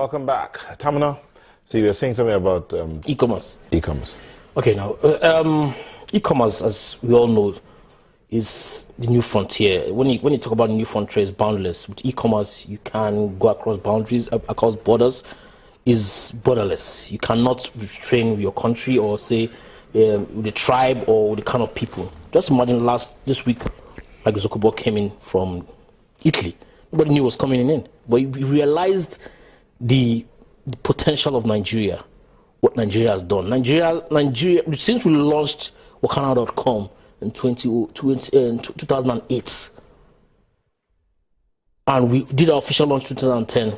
welcome back. Tamina, so you were saying something about e-commerce. E-commerce. Okay, now, e-commerce, as we all know, is the new frontier. When you talk about the new frontier, it's boundless. With e-commerce, you can go across boundaries, across borders. Is borderless. You cannot restrain your country or say with the tribe or with the kind of people. Just imagine this week, like Zuckerberg came in from Italy. Nobody knew what was coming in, but we realized the potential of Nigeria, what Nigeria has done. Nigeria, since we launched WAKANOW.com in 2008, and we did our official launch in 2010,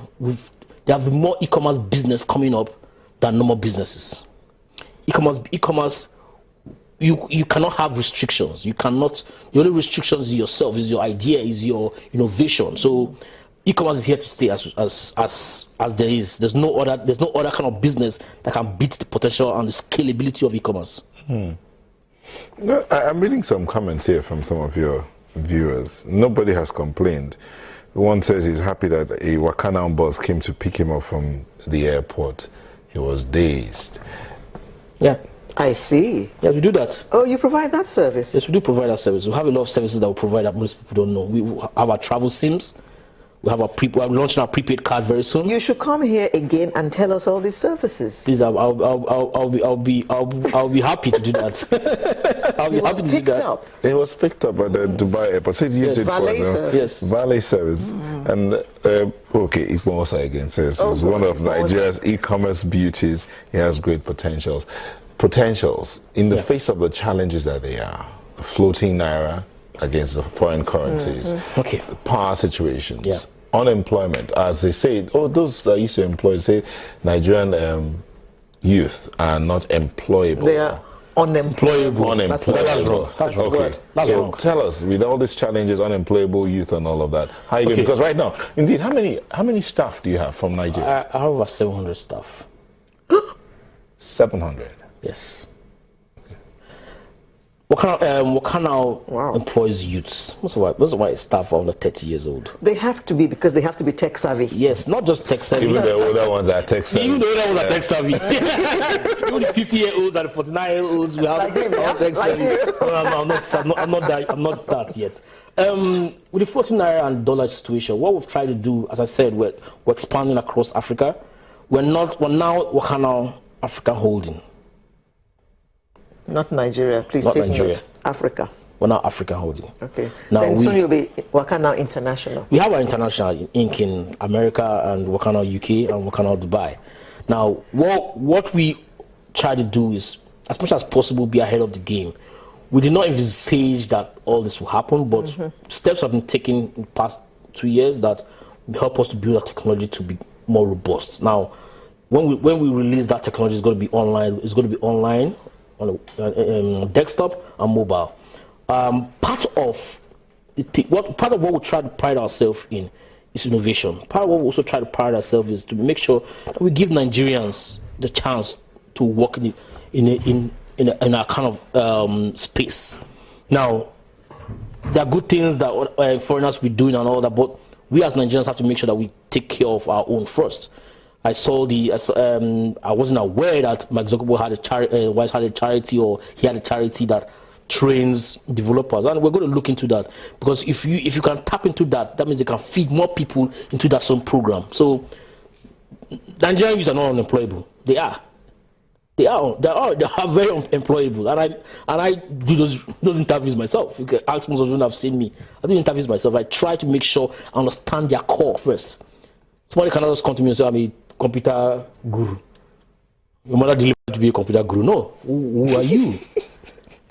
there have been more e-commerce business coming up than normal businesses. E-commerce, you cannot have restrictions. You cannot. The only restrictions is yourself, is your idea, is your innovation. So e-commerce is here to stay as there is. There's no other kind of business that can beat the potential and the scalability of e-commerce. No, I'm reading some comments here from some of your viewers. Nobody has complained. One says he's happy that a WAKANOW bus came to pick him up from the airport. He was dazed. Yeah. I see. Yeah, we do that. Oh, you provide that service? Yes, we do provide that service. We have a lot of services that we provide that most people don't know. We have our travel sims. We have we're launching our prepaid card very soon. You should come here again and tell us all these services. Please, I'll be happy to do that. I'll be happy to do that. It was picked up at the Dubai airport. So it's valet service. Yes, valet service. And okay, Ikmosa again says it's one of Nigeria's e-commerce beauties. It has great potentials in the face of the challenges that they are. The floating naira against the foreign currencies, okay, power situations, unemployment, as they say. Those that used to employ, say Nigerian youth are not employable. They are unemployable. That's wrong. That's okay. That's so wrong. Tell us, with all these challenges, unemployable youth and all of that, how are you doing? Because right now, indeed, how many staff do you have from Nigeria? I have about 700 staff. 700. Yes. WAKANOW employs youths. Most of my staff are under 30 years old. They have to be, because they have to be tech savvy. Yes, not just tech savvy. Even the older ones are tech savvy. Even the older ones are tech savvy. Even the 50-year-olds and the 49-year-olds, we have tech savvy. I'm not that yet. With the floating naira and dollar situation, what we've tried to do, as I said, we're expanding across Africa. We're now WAKANOW Africa Holding. Not Nigeria, please Not take Nigeria. note. Africa. We're now Africa Holding. Okay. Now then soon you'll be WAKANOW International. We have our international Inc. in America and WAKANOW UK and WAKANOW Dubai. Now, what we try to do is, as much as possible, be ahead of the game. We did not envisage that all this will happen, but steps have been taken in the past 2 years that will help us to build our technology to be more robust. Now, when we release that technology, it's going to be online. It's going to be online on a desktop and mobile. Part of what we try to pride ourselves in is innovation. Part of what we also try to pride ourselves is to make sure that we give Nigerians the chance to work in a kind of space. Now, there are good things that foreigners will be doing and all that, but we as Nigerians have to make sure that we take care of our own first. I wasn't aware that Mark Zuckerberg had a charity, or he had a charity that trains developers, and we're going to look into that, because if you can tap into that, that means they can feed more people into that same program. So Nigerian youths are not unemployable. They are very employable, and I do those interviews myself. You can ask most of them have seen me. I do interviews myself. I try to make sure I understand their core first. Somebody cannot just come to me and say, I'm a computer guru. Your mother delivered to be a computer guru. No. Who are you?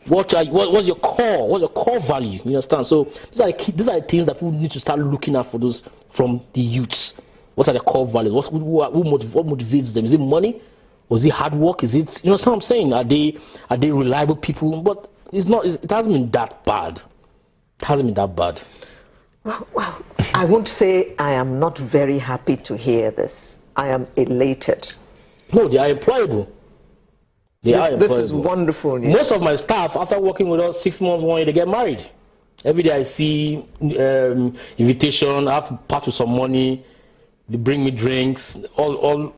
What's your core? What's your core value? You understand? So these are the things that people need to start looking at for those from the youths. What are their core values? What motivates them? Is it money? Or is it hard work? Is it, you know what I'm saying? Are they reliable people? But it hasn't been that bad. It hasn't been that bad. Well, I won't say I am not very happy to hear this. I am elated. No, they are employable. This is wonderful news. Most of my staff, after working with us 6 months, 1 year, they get married. Every day I see invitation, I have to part with some money. They bring me drinks, all.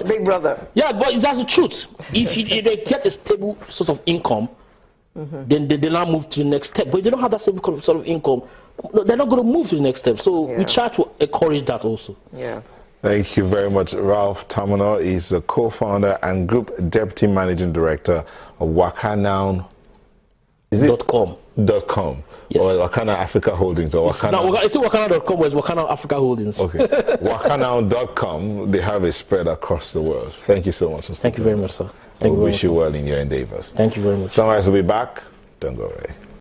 Big brother. Yeah, but that's the truth. If they get a stable sort of income, then they now move to the next step. But if they don't have that stable sort of income, they're not going to move to the next step. So we try to encourage that also. Yeah. Thank you very much. Ralph Tamino is the co-founder and group deputy managing director of WAKANOW. Is it .com? Yes. Or Wakana Africa Holdings or Wakana? No, it's still Wakana.com, but it's Wakana Africa Holdings. Okay. Wakanow.com. They have a spread across the world. Thank you so much. Thank you very much, sir. Thank you. Wish you well in your endeavors. Thank you very much. Sunrise will be back. Don't go away.